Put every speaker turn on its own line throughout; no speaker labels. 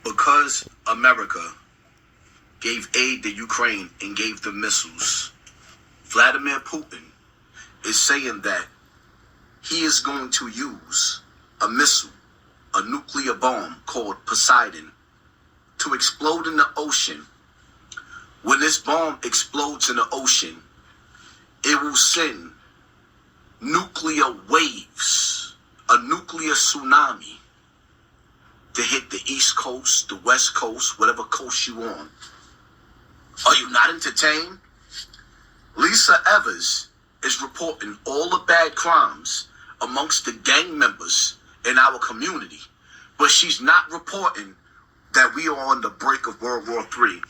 Because America gave aid to Ukraine and gave them missiles, Vladimir Putin is saying that he is going to use a missile, a nuclear bomb called Poseidon, to explode in the ocean. When this bomb explodes in the ocean, it will send nuclear waves, a nuclear tsunami, to hit the East Coast, the West Coast, whatever coast you on. Are you not entertained? Lisa Evers is reporting all the bad crimes amongst the gang members in our community, but she's not reporting that we are on the brink of World War III.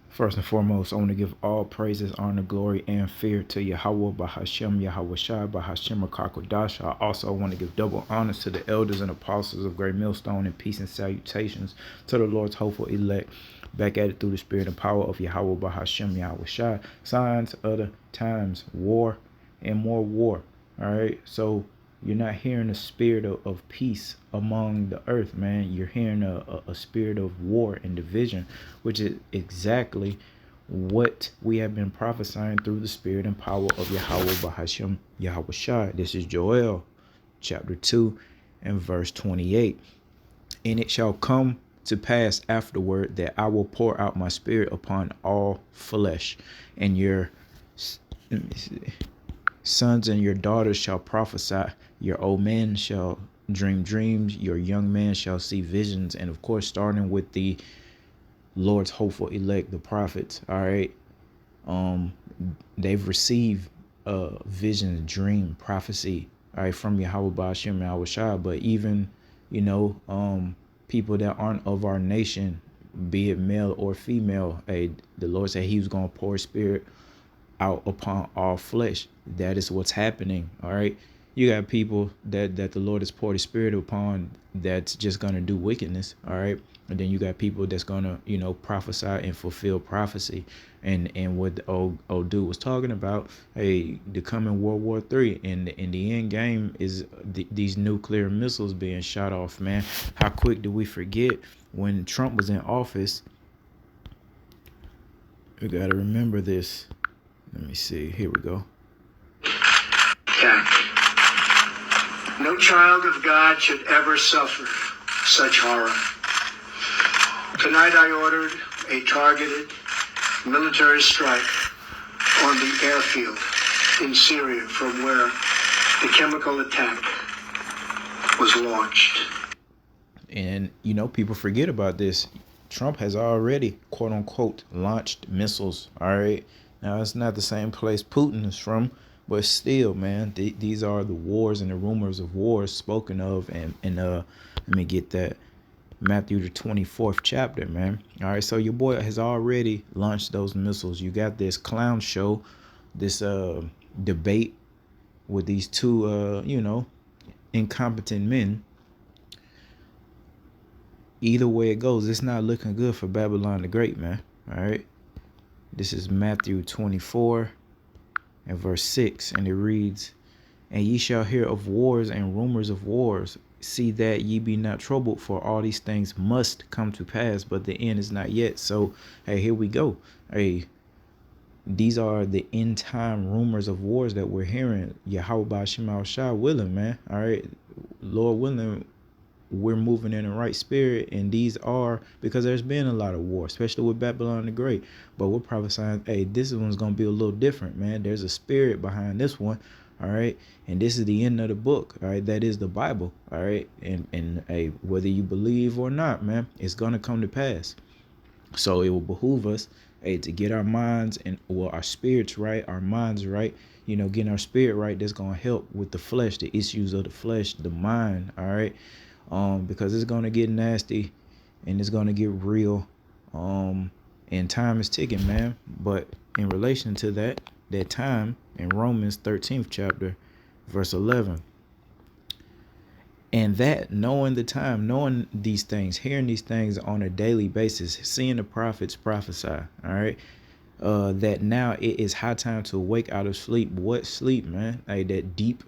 First and foremost, I want to give all praises, honor, glory, and fear to Yahweh Bahashem, Yahweh Shai, Bahashem Kakodash. I also want to give double honors to the elders and apostles of Great Millstone, and peace and salutations to the Lord's hopeful elect. Back at it through the spirit and power of Yahweh Bahashem, Yahweh Shai. Signs of the times, war and more war. All right, so you're not hearing a spirit of peace among the earth, man. You're hearing a spirit of war and division, which is exactly what we have been prophesying through the spirit and power of Yahweh Bahashem Yahweh Shai. This is Joel chapter 2 and verse 28. And it shall come to pass afterward that I will pour out my spirit upon all flesh, and your sons and your daughters shall prophesy, your old men shall dream dreams, your young men shall see visions. And of course, starting with the Lord's hopeful elect, the prophets, all right, they've received vision, dream, prophecy, all right, from Yahweh Ba'ashem, Yahweh Shai. But even, people that aren't of our nation, be it male or female, the Lord said he was going to pour his spirit out upon all flesh. That is what's happening. All right, you got people that the Lord has poured his spirit upon that's just going to do wickedness. All right, and then you got people that's going to prophesy and fulfill prophecy. And what the old dude was talking about, the coming World War III, and the end game is these nuclear missiles being shot off, man. How quick do we forget when Trump was in office? We got to remember this. Let me see. Here we go.
Yeah. No child of God should ever suffer such horror. Tonight I ordered a targeted military strike on the airfield in Syria from where the chemical attack was launched.
And, people forget about this. Trump has already, quote unquote, launched missiles. All right. Now, it's not the same place Putin is from, but still, man, these are the wars and the rumors of wars spoken of. And let me get that. Matthew the 24th chapter, man. All right, so your boy has already launched those missiles. You got this clown show, this debate with these two, incompetent men. Either way it goes, it's not looking good for Babylon the Great, man. All right. This is Matthew 24 and verse 6, and it reads, And ye shall hear of wars and rumors of wars. See that ye be not troubled, for all these things must come to pass, but the end is not yet. So, here we go. These are the end time rumors of wars that we're hearing. Yahweh Ba'ashem Yahweh Shai willing, man. All right, Lord willing, we're moving in the right spirit, and these are because there's been a lot of war, especially with Babylon the Great. But we're prophesying, this one's gonna be a little different, man. There's a spirit behind this one, all right. And this is the end of the book, all right. That is the Bible, all right. And whether you believe or not, man, it's gonna come to pass. So it will behoove us, to get our minds and our spirits right, our minds right. Getting our spirit right. That's gonna help with the flesh, the issues of the flesh, the mind, all right. Because it's going to get nasty and it's going to get real. And time is ticking, man. But in relation to that time in Romans 13th chapter, verse 11. And that knowing the time, knowing these things, hearing these things on a daily basis, seeing the prophets prophesy, all right, that now it is high time to wake out of sleep. What sleep, man? That deep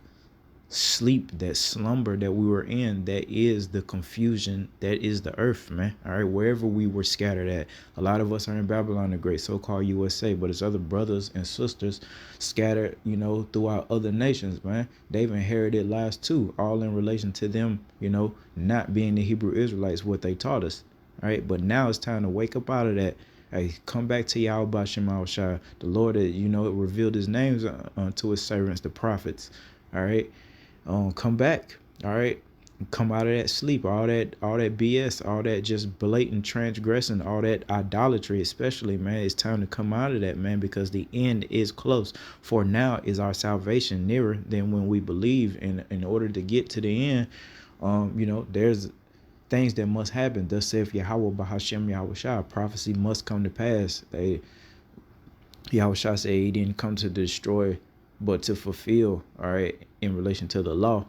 sleep, that slumber that we were in, that is the confusion, that is the earth, man. All right, wherever we were scattered at. A lot of us are in Babylon the Great, so-called USA, but it's other brothers and sisters scattered, you know, throughout other nations, man. They've inherited lies too, all in relation to them, you know, not being the Hebrew Israelites, what they taught us. All right, but now it's time to wake up out of that. Hey, come back to Yahweh Shem Shai, the Lord that, you know, revealed his names unto his servants, the prophets. All right. Come back. All right. Come out of that sleep, all that BS, all that just blatant transgressing, all that idolatry, especially, man. It's time to come out of that, man, because the end is close. For now is our salvation nearer than when we believe. And in order to get to the end, you know, there's things that must happen. Thus saith Yahweh Bahashem Yahweh Shai. Prophecy must come to pass. Yahweh Shai said he didn't come to destroy, but to fulfill, all right, in relation to the law.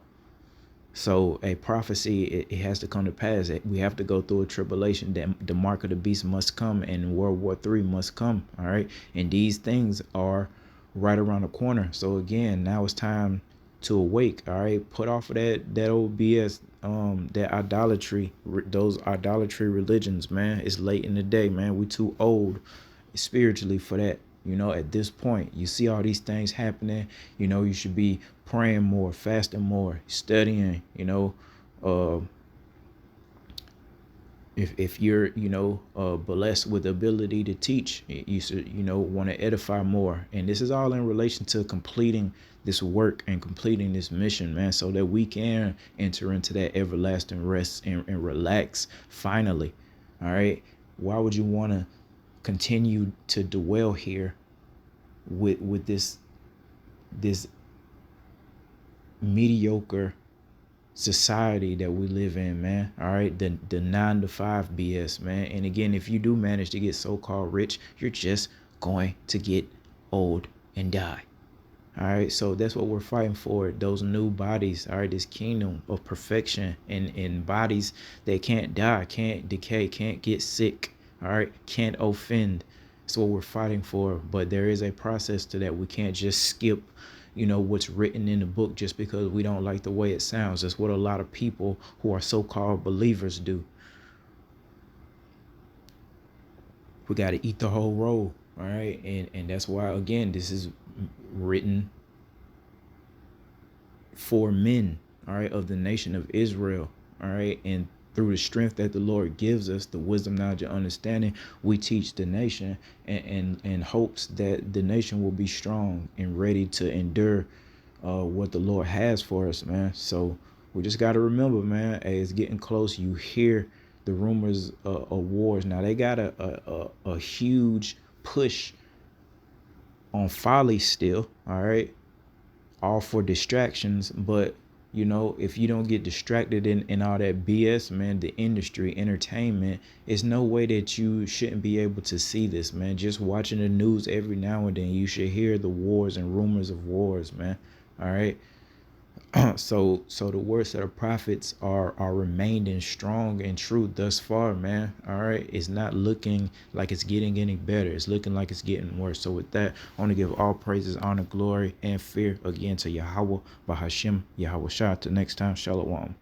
So a prophecy, it has to come to pass. We have to go through a tribulation. That the mark of the beast must come, and World War III must come. All right. And these things are right around the corner. So again, now it's time to awake. All right. Put off of that old BS, that idolatry, those idolatry religions, man. It's late in the day, man. We too old spiritually for that. You know, at this point, you see all these things happening. You know, you should be praying more, fasting more, studying. You know, if you're, you know, blessed with the ability to teach, you should, you know, want to edify more. And this is all in relation to completing this work and completing this mission, man, so that we can enter into that everlasting rest and relax finally. All right. Why would you want to continue to dwell here with this mediocre society that we live in, man? All right, the 9 to 5 BS, man. And again, if you do manage to get so-called rich, you're just going to get old and die. All right, so that's what we're fighting for, those new bodies. All right, this kingdom of perfection in bodies that can't die, can't decay, can't get sick. All right, can't offend. That's what we're fighting for. But there is a process to that. We can't just skip, you know, what's written in the book just because we don't like the way it sounds. That's what a lot of people who are so-called believers do. We got to eat the whole roll. All right, and that's why, again, this is written for men, all right, of the nation of Israel. All right, and through the strength that the Lord gives us, the wisdom, knowledge, and understanding, we teach the nation in hopes that the nation will be strong and ready to endure what the Lord has for us, man. So we just got to remember, man, hey, it's getting close. You hear the rumors of wars. Now, they got a huge push on folly still, all right, all for distractions. But you know, if you don't get distracted in all that BS, man, the industry, entertainment, it's no way that you shouldn't be able to see this, man. Just watching the news every now and then, you should hear the wars and rumors of wars, man. All right. So the words of the prophets are remaining strong and true thus far, man. All right. It's not looking like it's getting any better. It's looking like it's getting worse. So with that, I want to give all praises, honor, glory, and fear again to Yahweh Bahashem Yahweh Shai. Till next time, Shalom.